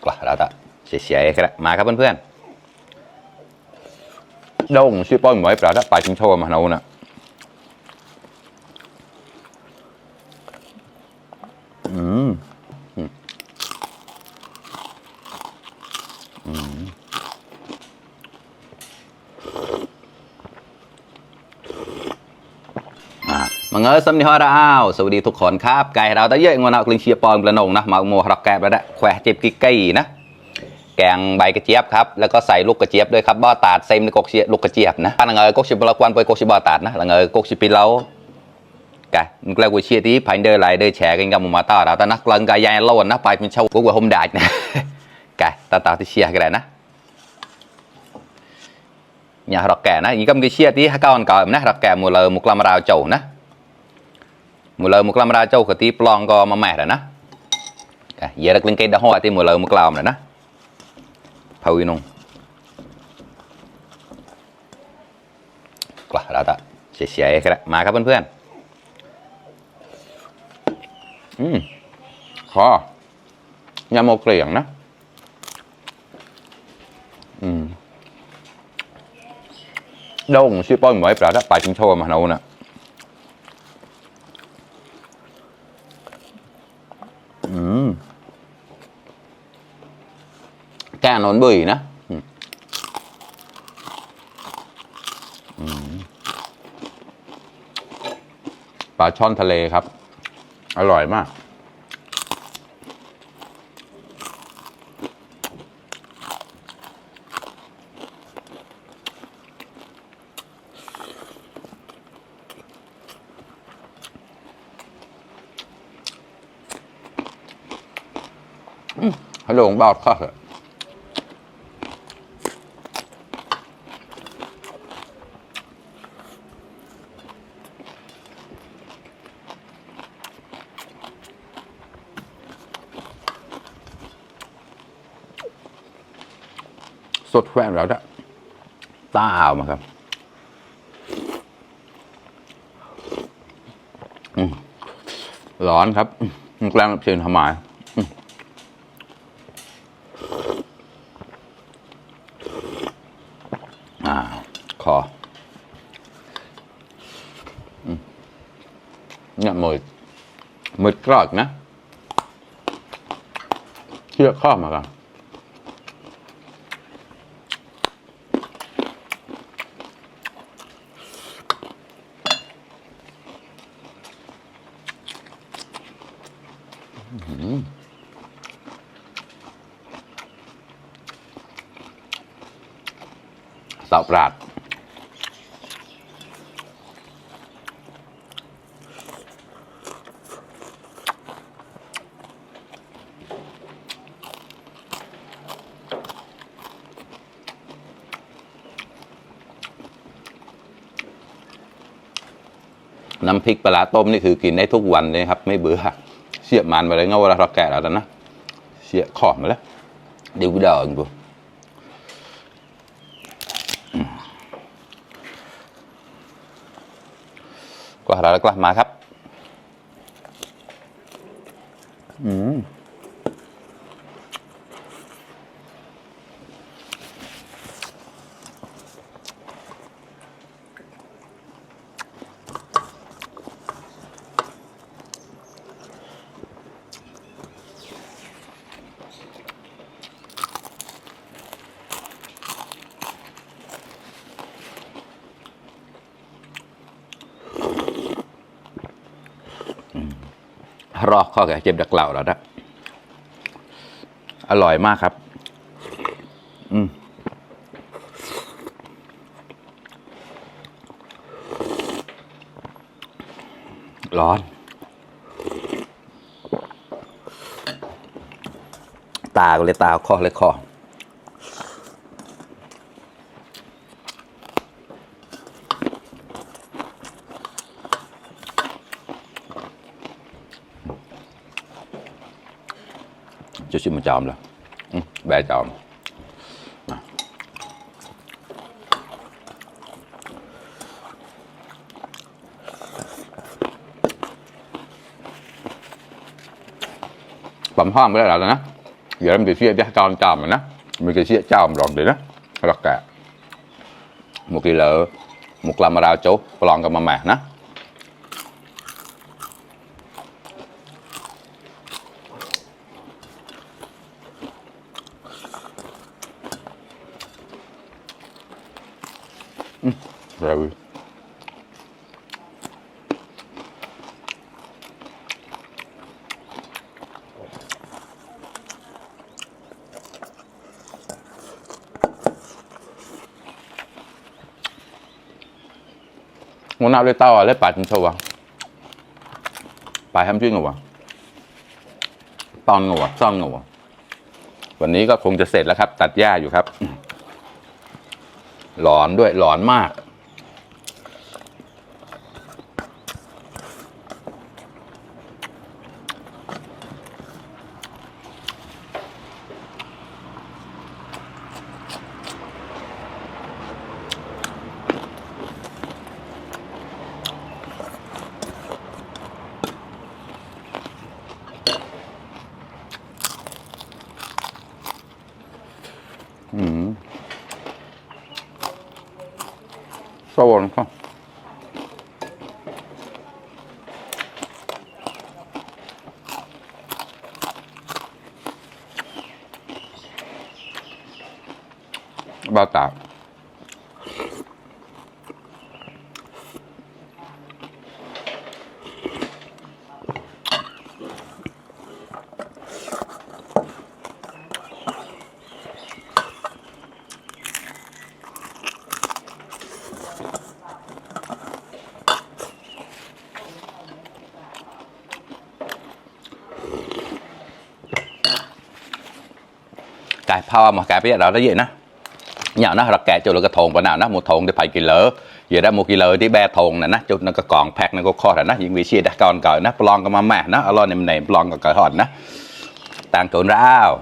กว่าเราจะเสียๆกันมาครับเพื่อนๆđôngชื่อป้อมไว้ปลาถ้าไปชิงโชว์มาโน่นน่ะมังเอิญสำนีฮอร์อ้าวสวัสดีทุกคนครับไก่เราตะเยอะงอนเอากลิ่นเชียร์ปอนกระนงนะมาโมรักแกบแล้วนะแขวะเจ็บกิ๊กไก่นะแกงใบกระเจี๊ยบครับแล้วก็ใส่ลูกกระเจี๊ยบด้วยครับบ่อตาดเซมในกกเชียลูกกระเจี๊ยบนะหลังเอิญกกชิบละควันไปกกชิบ่อตาดนะหลังเอิญกกชิปิเล้าไก่มึงกล้ากูเชียร์ที่ผ่านเดินไหลเดินแฉกันกับมาต่อเราแต่นักลังกายยายโลนนะไปเป็นเช่ากูว่าห่มได้นะไก่ตาที่เชียร์กันเลยนะnhà rọc kẻนะอีกก็มีเชียร์ที่ให้ก้าวก่อนนะรอกแก่มูลมุกลามราวโจนะมูลมุกลามราวโจกับที่ปลองก็มาแม่เลยนะเยอะรักเล่นเกมดาวหัวที่มูลมุกลามเลยนะพาวินงกว่าเราจะเสียๆกันมาครับเพื่อนๆคอยาโมเกลี่ยงนะđôngชื่อป้อมไว้ปลาถ้าไปชิงโชว์มาโน่นน่ะแกนนบุยนะปลาช่อนทะเลครับอร่อยมากฮัลโหลบอดข้าเหรอสดแฝงแล้วนะตาอ่าวมาครับร้อนครับแกล้งเชิญทำไมคอเนี่ยมืดกรอดนะเชือกข้อมากันสาวปราดน้ำพริกปลาต้มนี่คือกินได้ทุกวันเลยครับไม่เบื่อเสียบมันมาเลยเงาเวลาเราแกะแล้วนะเสียขอบมาแล้วเดี๋ยวกูเดินกูกว่าเราแล้วกลับมาครับรอข้อแก่เจ็บดักเหล่าแล้วนะอร่อยมากครับร้อนตาก็เลยตาข้อเลยคอจะชิมมาจอมแล้วแบะจอมปั๊มห้องไปแล้วนะ giờ em thì chia cho con chòm rồi đó mình cái chia chòm rồi đấy đó là cả một kỳ lợ một làm mà rau chỗ lon cái mà nó rồi muốn nào lấy tao à lấy bạch sâu à bạch ham chuyên ngủ àตอนงูอ่ะซ่อนงูอ่ะวันนี้ก็คงจะเสร็จแล้วครับตัดหญ้าอยู่ครับหลอนด้วยหลอนมากสวรรค์ครับบ้าตาcái phao mà cái bây giờ đó vậy nè nhào nó là kẹt cho nó cái thùng bữa nào nó một thùng thì phải kỳ lỡ giờ đó một kỳ lỡ đi 3 thùng này nó chút nó có còn pack nó có kho rồi nó những vị trí đã còn cởi nó plon cái mà nó lo này plon cái cởi hòn nó tăng trộn rau